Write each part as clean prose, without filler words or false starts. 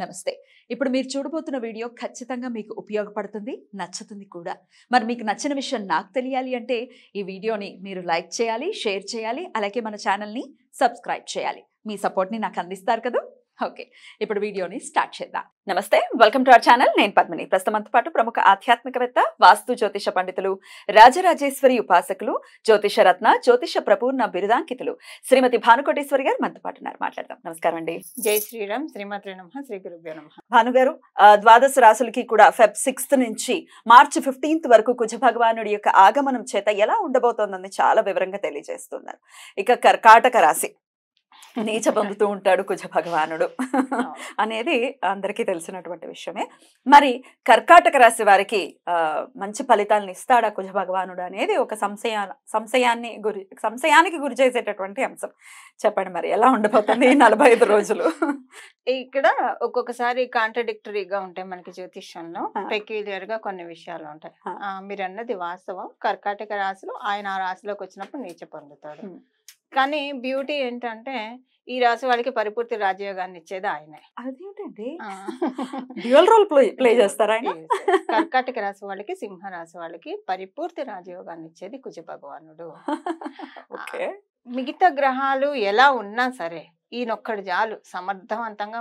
నమస్తే. ఇప్పుడు మీరు చూడబోతున్న వీడియో ఖచ్చితంగా మీకు ఉపయోగపడుతుంది, నచ్చుతుంది కూడా. మరి మీకు నచ్చిన విషయం నాకు తెలియాలి అంటే ఈ వీడియోని మీరు లైక్ చేయాలి, షేర్ చేయాలి, అలాగే మన ఛానల్‌ని సబ్స్క్రైబ్ చేయాలి. మీ సపోర్ట్‌ని నాకు అందిస్తారు కదా! ఓకే. ఇప్పుడు వీడియోని స్టార్ట్ చేద్దాం. నమస్తే. Welcome to our channel. నేను పద్మిని. ప్రస్తుతం మనతో పాటు ప్రముఖ ఆధ్యాత్మికవేత్త, వాస్తు జ్యోతిష పండితులు, రాజరాజేశ్వరి ఉపాసకులు, జ్యోతిష రత్న, జ్యోతిష ప్రపూర్ణ బిరుదాంకితులు శ్రీమతి భానుకోటేశ్వరి గారు మనతో పాటు ఉన్నారు. మాట్లాడదాం. నమస్కారం అండి. జై శ్రీరామ్. శ్రీమాత్రే నమః. శ్రీ గురుభ్యో నమః. భానుగారు, ద్వాదశ రాశులకి కూడా ఫెబ్ 6th నుంచి మార్చి 15th వరకు కుజ భగవానుడి యొక్క ఆగమనం చేత ఎలా ఉండబోతోందని చాలా వివరంగా తెలియజేస్తున్నారు. ఇక కర్కాటక రాశి నీచ పొందుతూ ఉంటాడు కుజ భగవానుడు అనేది అందరికీ తెలిసినటువంటి విషయమే. మరి కర్కాటక రాశి వారికి మంచి ఫలితాలను ఇస్తాడా కుజ భగవానుడు అనేది ఒక సంశయానికి గురి చేసేటటువంటి అంశం. చెప్పండి, మరి ఎలా ఉండబోతుంది 45 రోజులు? ఇక్కడ ఒక్కొక్కసారి కాంట్రడిక్టరీగా ఉంటాయి మనకి జ్యోతిష్యంలో. పెక్యులియర్ గా కొన్ని విషయాలు ఉంటాయి. మీరు అన్నది వాస్తవం. కర్కాటక రాశిలో ఆయన ఆ రాశిలోకి వచ్చినప్పుడు నీచ పొందుతాడు. కానీ బ్యూటీ ఏంటంటే ఈ రాశి వాళ్ళకి పరిపూర్తి రాజయోగాన్ని ఇచ్చేది ఆయనే. అదేంటండి, డ్యూయల్ రోల్ ప్లే చేస్తారా? కర్కాటక రాశి వాళ్ళకి, సింహ రాశి వాళ్ళకి పరిపూర్తి రాజయోగాన్ని ఇచ్చేది కుజ భగవానుడు. మిగతా గ్రహాలు ఎలా ఉన్నా సరే ఈయనొక్కడు చాలు సమర్థవంతంగా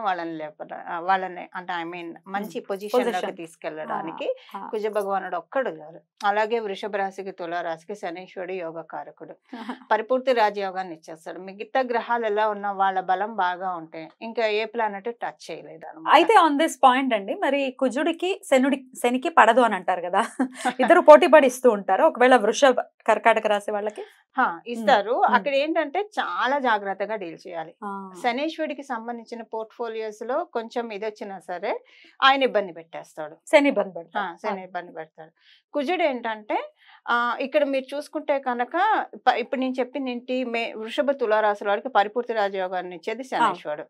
వాళ్ళని అంటే ఐ మీన్ మంచి పొజిషన్ లోకి తీసుకెళ్లడానికి కుజ భగవానుడు ఒక్కడు చాలు. అలాగే వృషభ రాశికి, తులా రాశికి శనీశ్వరుడు యోగకారకుడు, పరిపూర్తి రాజయోగాన్ని ఇచ్చేస్తాడు. మిగతా గ్రహాలు ఎలా ఉన్నా వాళ్ళ బలం బాగా ఉంటే ఇంకా ఏ ప్లానెట్ టచ్ చేయలేదు అన్నమాట. అయితే ఆన్ దిస్ పాయింట్ అండి, మరి కుజుడికి శనికి పడదు అని అంటారు కదా, ఇద్దరు పోటీ పడి ఇస్తూ ఉంటారు. ఒకవేళ వృషభ కర్కాటక రాశి వాళ్ళకి ఇస్తారు. అక్కడ ఏంటంటే చాలా జాగ్రత్తగా డీల్ చేయాలి. శనీశ్వరుడికి సంబంధించిన పోర్ట్ఫోలియోస్ లో కొంచెం ఇది వచ్చినా సరే ఆయన ఇబ్బంది పెట్టేస్తాడు. శని ఇబ్బంది పెడతాడు. కుజుడు ఏంటంటే ఇక్కడ మీరు చూసుకుంటే కనుక ఇప్పుడు నేను చెప్పింది వృషభ తులారాశుల వాడికి పరిపూర్తి రాజయోగాన్ని ఇచ్చేది శనీశ్వరుడు.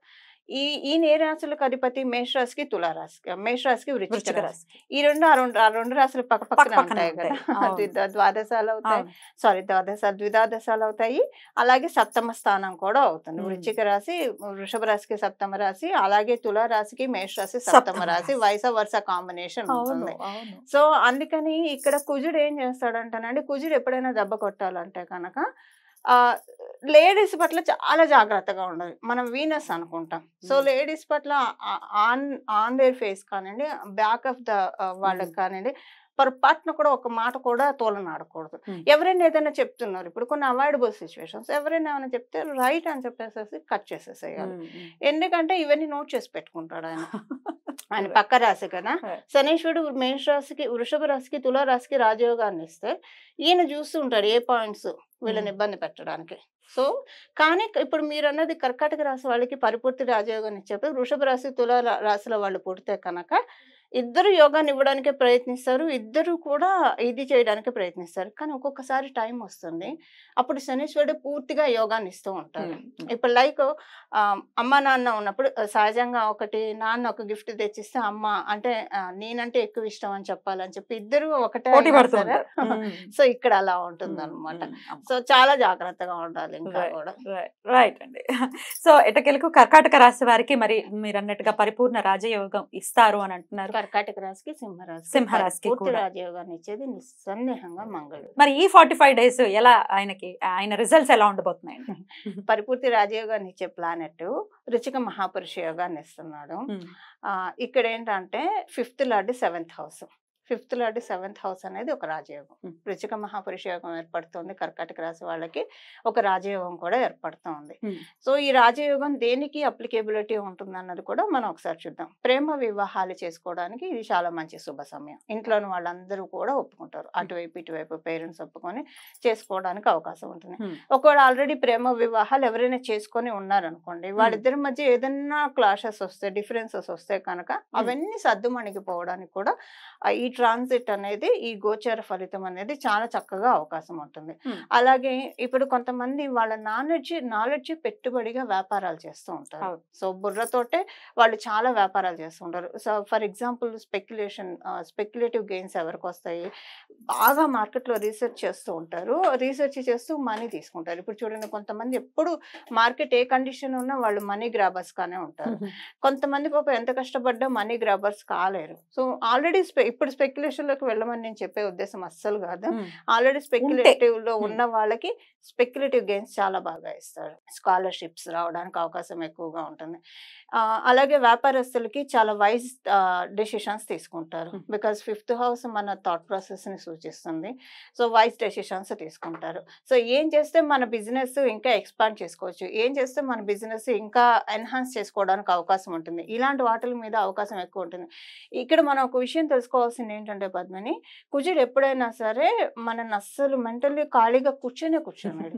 ఈ నేరాశులకు అధిపతి మేషరాశికి, తులారాశికి, మేషరాశికి, వృశ్చిక రాశి. ఈ రెండు రాశులు పక్కన ఉంటాయి కదా, ద్వాదశాలు అవుతాయి, ద్విదాదశాలు అవుతాయి. అలాగే సప్తమ స్థానం కూడా అవుతుంది. వృశ్చిక రాశి, వృషభ రాశికి సప్తమ రాశి, అలాగే తులారాశికి మేషరాశి సప్తమ రాశి, వైస వర్స కాంబినేషన్ ఉంటుంది. సో అందుకని ఇక్కడ కుజుడు ఏం చేస్తాడంటానండి, కుజుడు ఎప్పుడైనా దెబ్బ కొట్టాలంటే కనుక లేడీస్ పట్ల చాలా జాగ్రత్తగా ఉండాలి. మనం వీనస్ అనుకుంటాం. సో లేడీస్ పట్ల ఆన్ దేర్ ఫేస్ కానివ్వండి, బ్యాక్ ఆఫ్ ద వాళ్ళకి కానివ్వండి, పొరపాటున కూడా ఒక మాట కూడా తోలనాడకూడదు. ఎవరైనా ఏదైనా చెప్తున్నారు, ఇప్పుడు కొన్ని అవాయిడబుల్ సిచ్యువేషన్స్, ఎవరైనా ఏమైనా చెప్తే రైట్ అని చెప్పేసేసి కట్ చేసేసేయాలి. ఎందుకంటే ఇవన్నీ నోట్ చేసి పెట్టుకుంటాడు ఆయన. ఆయన పక్క రాశి కదా. శనీశ్వరుడు మేష రాశికి, వృషభ రాశికి, తులా రాశికి రాజయోగాన్ని ఇస్తే ఈయన చూస్తూ ఉంటాడు ఏ పాయింట్స్ వీళ్ళని ఇబ్బంది పెట్టడానికి. సో కానీ ఇప్పుడు మీరు అన్నది కర్కాటక రాశి వాళ్ళకి పరిపూర్తి రాజయోగాన్ని ఇచ్చేప్పుడు వృషభ రాశి, తులా రాశిలో వాళ్ళు పుడితే కనుక ఇద్దరు యోగాన్ని ఇవ్వడానికి ప్రయత్నిస్తారు, ఇద్దరు కూడా ఇది చేయడానికి ప్రయత్నిస్తారు. కానీ ఒక్కొక్కసారి టైం వస్తుంది, అప్పుడు శనీశ్వరుడు పూర్తిగా యోగాన్ని ఇస్తూ ఉంటారు. ఇప్పుడు లైక్ అమ్మ నాన్న ఉన్నప్పుడు సహజంగా నాన్న ఒక గిఫ్ట్ తెచ్చిస్తే అమ్మ అంటే నేనంటే ఎక్కువ ఇష్టం అని చెప్పాలని చెప్పి ఇద్దరు ఒకటే. సో ఇక్కడ అలా ఉంటుంది అనమాట. సో చాలా జాగ్రత్తగా ఉండాలి ఇంకా కూడా. రైట్ అండి. సో ఎటకెలకు కర్కాటక రాశి వారికి మరి మీరు అన్నట్టుగా పరిపూర్ణ రాజయోగం ఇస్తారు అని అంటున్నారు. కర్కాటక రాశికి, సింహరాశికి పూర్తి రాజయోగాన్ని ఇచ్చేది నిస్సందేహంగా మంగళుడు. మరి ఈ 45 days ఎలా ఆయన రిజల్ట్స్ ఎలా ఉండబోతున్నాయండి? పరిపూర్తి రాజయోగాన్ని ఇచ్చే ప్లానెట్ రుచిక మహాపురుష యోగాన్ని ఇస్తున్నాడు. ఇక్కడ ఏంటంటే 5th lord 7th house. 5th lord 7th house అనేది ఒక రాజయోగం. వృచ్చిక మహాపురుష యోగం ఏర్పడుతుంది. కర్కాటక రాశి వాళ్ళకి ఒక రాజయోగం కూడా ఏర్పడుతుంది. సో ఈ రాజయోగం దేనికి అప్లికేబిలిటీ ఉంటుంది అన్నది కూడా మనం ఒకసారి చూద్దాం. ప్రేమ వివాహాలు చేసుకోవడానికి ఇది చాలా మంచి శుభ సమయం. ఇంట్లోని వాళ్ళందరూ కూడా ఒప్పుకుంటారు. అటువైపు ఇటువైపు పేరెంట్స్ ఒప్పుకొని చేసుకోవడానికి అవకాశం ఉంటుంది. ఒకవేళ ఆల్రెడీ ప్రేమ వివాహాలు ఎవరైనా చేసుకొని ఉన్నారనుకోండి, వాళ్ళిద్దరి మధ్య ఏదైనా క్లాషెస్ వస్తే, డిఫరెన్సెస్ వస్తే కనుక అవన్నీ సర్దుమణిగిపోవడానికి కూడా ఈ ట్రాన్సిట్ అనేది ఈ గోచార ఫలితం అనేది చాలా చక్కగా అవకాశం ఉంటుంది. అలాగే ఇప్పుడు కొంతమంది వాళ్ళ నాలెడ్జ్ పెట్టుబడిగా వ్యాపారాలు చేస్తూ ఉంటారు. సో బుర్రతోటే వాళ్ళు చాలా వ్యాపారాలు చేస్తూ ఉంటారు. So for example speculative gains ఎవరికి వస్తాయి, బాగా మార్కెట్లో రీసెర్చ్ చేస్తూ ఉంటారు, రీసెర్చ్ చేస్తూ మనీ తీసుకుంటారు. ఇప్పుడు చూడండి, కొంతమంది ఎప్పుడు మార్కెట్ ఏ కండిషన్ ఉన్నా వాళ్ళు మనీ గ్రాబర్స్ గానే ఉంటారు. కొంతమంది పాపం ఎంత కష్టపడ్డా మనీ గ్రాబర్స్ కాలేరు. సో ఆల్రెడీ ఇప్పుడు స్పెక్యులేషన్ లోకి వెళ్ళమని నేను చెప్పే ఉద్దేశం అస్సలు కాదు. ఆల్రెడీ స్పెక్యులేటివ్ లో ఉన్న వాళ్ళకి స్పెక్యులేటివ్ గెయిన్స్ చాలా బాగా ఇస్తారు. స్కాలర్షిప్స్ రావడానికి అవకాశం ఎక్కువగా ఉంటుంది. అలాగే వ్యాపారస్తులకి చాలా వైజ్ డెసిషన్స్ తీసుకుంటారు. బికాస్ 5th హౌస్ మన థాట్ ప్రాసెస్ ని సూచిస్తుంది. సో వైజ్ డెసిషన్స్ తీసుకుంటారు. సో ఏం చేస్తే మన బిజినెస్ ఇంకా ఎక్స్పాండ్ చేసుకోవచ్చు, ఏం చేస్తే మన బిజినెస్ ఇంకా ఎన్హాన్స్ చేసుకోవడానికి అవకాశం ఉంటుంది, ఇలాంటి వాటి మీద అవకాశం ఎక్కువ ఉంటుంది. ఇక్కడ మనం ఒక విషయం తెలుసుకోవాల్సింది ఏంటంటే పద్మిని, కుజుడు ఎప్పుడైనా సరే మనల్ని అస్సలు మెంటల్లీ ఖాళీగా కూర్చున్నాడు.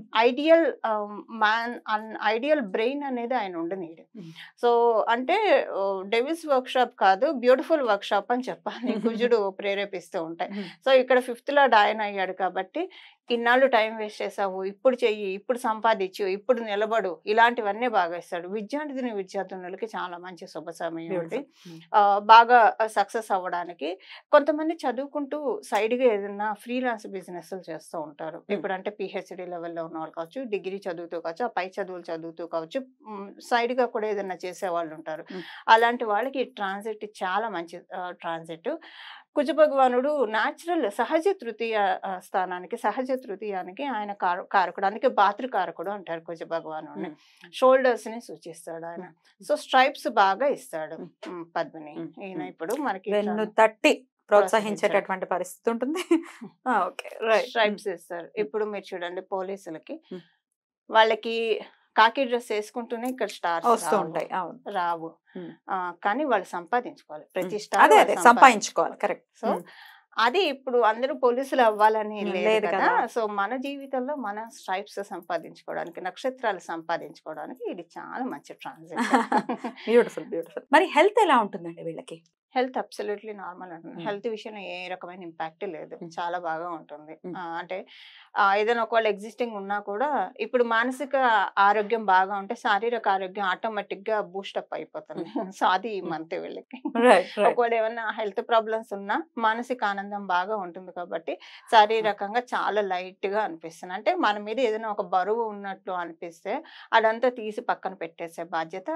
ఐడియల్ బ్రెయిన్ అనేది ఆయన ఉండనీడు. సో అంటే డెవిల్స్ వర్క్ షాప్ కాదు, బ్యూటిఫుల్ వర్క్ షాప్ అని చెప్పాలి. కుజుడు ప్రేరేపిస్తూ ఉంటాయి. సో ఇక్కడ 5th లో ఆయన అయ్యాడు కాబట్టి ఇన్నాళ్ళు టైం వేస్ట్ చేసావు, ఇప్పుడు చెయ్యి, ఇప్పుడు సంపాదించు, ఇప్పుడు నిలబడు, ఇలాంటివన్నీ బాగా ఇస్తాడు. విద్యార్థులకి చాలా మంచి శుభ సమయం ఉంది బాగా సక్సెస్ అవ్వడానికి. కొంతమంది చదువుకుంటూ సైడ్గా ఏదైనా ఫ్రీలాన్స్ బిజినెస్ చేస్తూ ఉంటారు. ఇప్పుడు అంటే PhD లెవెల్లో ఉన్న వాళ్ళు కావచ్చు, డిగ్రీ చదువుతూ కావచ్చు, ఆ పై చదువులు చదువుతూ కావచ్చు, సైడ్గా కూడా ఏదైనా చేసే వాళ్ళు ఉంటారు. అలాంటి వాళ్ళకి ఈ ట్రాన్సిట్ చాలా మంచి ట్రాన్సిట్. కుజ భగవానుడు న్యాచురల్ సహజ తృతీయానికి ఆయన కారకుడు, అందుకే భాతృకారకుడు అంటారు కుజ భగవానుడిని. షోల్డర్స్ ని సూచిస్తాడు ఆయన. సో స్ట్రైప్స్ బాగా ఇస్తాడు పద్మిని. ఈయన ఇప్పుడు మనకి తట్టి ప్రోత్సహించేటటువంటి పరిస్థితి ఉంటుంది. స్ట్రైప్స్ ఇస్తారు. ఇప్పుడు మీరు చూడండి, పోలీసులకి వాళ్ళకి కాకి డ్రెస్ వేసుకుంటూనే ఇక్కడ స్టార్స్ వస్తూ ఉంటాయి, రావు. కానీ వాళ్ళు సంపాదించుకోవాలి, ప్రతి స్టార్ సంపాదించుకోవాలి. కరెక్ట్. సో అది ఇప్పుడు అందరూ పోలీసులు అవ్వాలని లేదు కదా. సో మన జీవితంలో మన స్ట్రైప్స్ సంపాదించుకోవడానికి, నక్షత్రాలు సంపాదించుకోవడానికి ఇది చాలా మంచి ట్రాన్సిట్. బ్యూటిఫుల్. మరి హెల్త్ ఎలా ఉంటుందండి వీళ్ళకి? హెల్త్ అబ్సల్యూట్లీ నార్మల్ ఉంటుంది. హెల్త్ విషయంలో ఏ రకమైన ఇంపాక్ట్ లేదు, చాలా బాగా ఉంటుంది. అంటే ఏదైనా ఒకవేళ ఎగ్జిస్టింగ్ ఉన్నా కూడా ఇప్పుడు మానసిక ఆరోగ్యం బాగా ఉంటే శారీరక ఆరోగ్యం ఆటోమేటిక్ గా బూస్టప్ అయిపోతుంది. సో అది ఈ మంత్ వీళ్ళకి. ఒకవేళ ఏమన్నా హెల్త్ ప్రాబ్లమ్స్ ఉన్నా మానసిక ఆనందం బాగా ఉంటుంది కాబట్టి శారీరకంగా చాలా లైట్ గా అనిపిస్తుంది. అంటే మన మీద ఏదైనా ఒక బరువు ఉన్నట్లు అనిపిస్తే అదంతా తీసి పక్కన పెట్టేసే బాధ్యత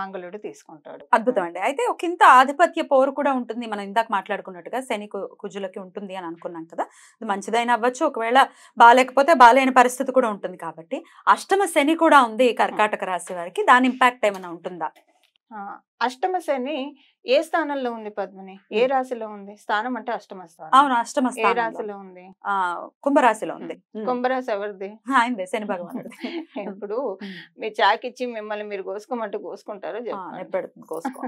మంగళుడు తీసుకుంటాడు. అద్భుతం అండి. అయితే ఒక ఇంత ఆధిపత్య పోరు కూడా ఉంటుంది, మనం ఇందాక మాట్లాడుకున్నట్టుగా శని కుజులకి ఉంటుంది అని అనుకున్నాం కదా. ఇది మంచిదైనా అవ్వచ్చు, ఒకవేళ బాగాలేకపోతే బాగాలేని పరిస్థితి కూడా ఉంటుంది. కాబట్టి అష్టమ శని కూడా ఉంది కర్కాటక రాశి వారికి, దాని ఇంపాక్ట్ ఏమైనా ఉంటుందా? అష్టమ శని ఏ స్థానంలో ఉంది పద్మిని? ఏ రాశిలో ఉంది? స్థానం అంటే అష్టమ స్థానం. అవును, అష్టమ ఏ రాశిలో ఉంది? కుంభరాశిలో ఉంది. కుంభరాశి ఎవరిది? ఆయనదే, శని భగవానుడు. ఇప్పుడు మీరు చాకిచ్చి మిమ్మల్ని మీరు కోసుకోమంటే కోసుకుంటారో కోసుకో.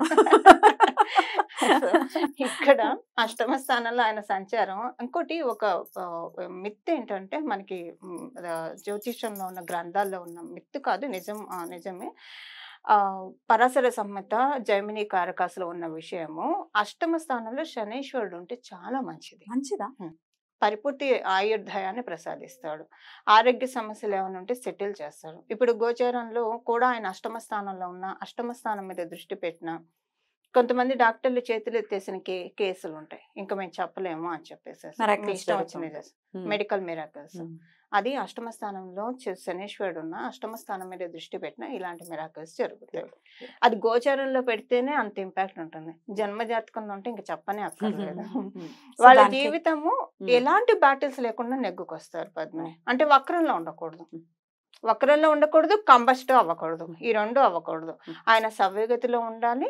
ఇక్కడ అష్టమ స్థానంలో ఆయన సంచారం. ఇంకోటి ఒక మిత్ ఏంటంటే, మనకి జ్యోతిషంలో ఉన్న గ్రంథాల్లో ఉన్న మిత్ కాదు, నిజమే. పరాశర సంహిత జైమిని కారకాసులో ఉన్న విషయము, అష్టమ స్థానంలో శనీశ్వరుడు ఉంటే చాలా మంచిదా? పరిపూర్తి ఆయుర్దాయాన్ని ప్రసాదిస్తాడు. ఆరోగ్య సమస్యలు ఏమైనా ఉంటే సెటిల్ చేస్తాడు. ఇప్పుడు గోచారంలో కూడా ఆయన అష్టమ స్థానంలో ఉన్న, అష్టమ స్థానం మీద దృష్టి పెట్టిన కొంతమంది డాక్టర్లు చేతులు ఎత్తేసిన కేసులు ఉంటాయి, ఇంకా మేము చెప్పలేము అని చెప్పేసి ఇష్టం వచ్చింది మెడికల్ మిరాకిల్స్. అది అష్టమ స్థానంలో శనీశ్వరుడు ఉన్న, అష్టమ స్థానం మీద దృష్టి పెట్టిన ఇలాంటి మిరాకిల్స్ జరుగుతాయి. అది గోచారంలో పెడితేనే అంత ఇంపాక్ట్ ఉంటుంది. జన్మ జాతకంలో ఉంటే ఇంకా చెప్పనే అక్కర్లేదు. వాళ్ళ జీవితము ఎలాంటి బ్యాటిల్స్ లేకుండా నెగ్గుకొస్తారు పద్మిని. అంటే వక్రంలో ఉండకూడదు, కంబస్ట్ అవ్వకూడదు, ఈ రెండు అవ్వకూడదు. ఆయన సవ్యగతిలో ఉండాలి,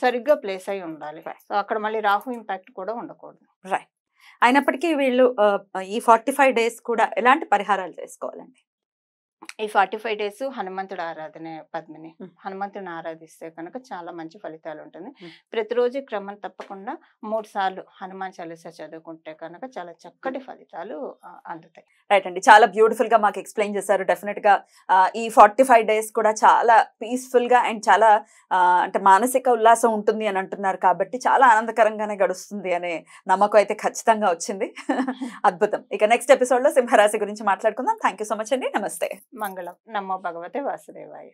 సరిగ్గా ప్లేస్ అయి ఉండాలి. సో అక్కడ మళ్ళీ రాహు ఇంపాక్ట్ కూడా ఉండకూడదు. రైట్. అయినప్పటికీ వీళ్ళు ఈ 45 days కూడా ఎలాంటి పరిహారాలు చేసుకోవాలండి? ఈ 45 డేస్ హనుమంతుడు ఆరాధనే పద్మిని. Hmm. హనుమంతుడిని ఆరాధిస్తే కనుక చాలా మంచి ఫలితాలు ఉంటుంది. Hmm. ప్రతిరోజు క్రమం తప్పకుండా 3 సార్లు హనుమాన్ చాలీసా చదువుకుంటే కనుక చాలా చక్కటి ఫలితాలు అందుతాయి. రైట్ అండి, చాలా బ్యూటిఫుల్ గా మాకు ఎక్స్ప్లెయిన్ చేశారు. డెఫినెట్ గా ఈ 45 డేస్ కూడా చాలా పీస్ఫుల్ గా అండ్ చాలా అంటే మానసిక ఉల్లాసం ఉంటుంది అని అంటున్నారు కాబట్టి చాలా ఆనందకరంగానే గడుస్తుంది అనే నమ్మకం అయితే ఖచ్చితంగా వచ్చింది. అద్భుతం. ఇక నెక్స్ట్ ఎపిసోడ్ లో సింహరాశి గురించి మాట్లాడుకుందాం. థ్యాంక్ యూ సో మచ్ అండి. నమస్తే. మంగళం. నమో భగవతే వాసుదేవాయ.